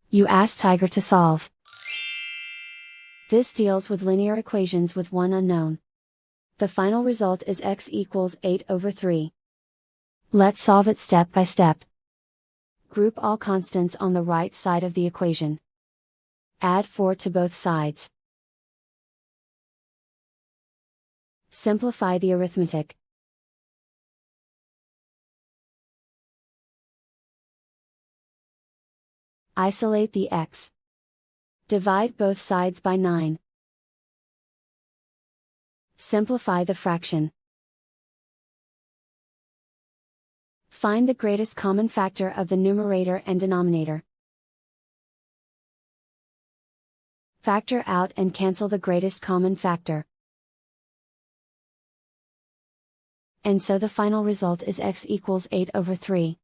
You ask Tiger to solve. This deals with linear equations with one unknown. The final result is x equals 8/3. Let's solve it step by step. Group all constants on the right side of the equation. Add 4 to both sides. Simplify the arithmetic. Isolate the x. Divide both sides by 9. Simplify the fraction. Find the greatest common factor of the numerator and denominator. Factor out and cancel the greatest common factor. And so the final result is x equals 8/3.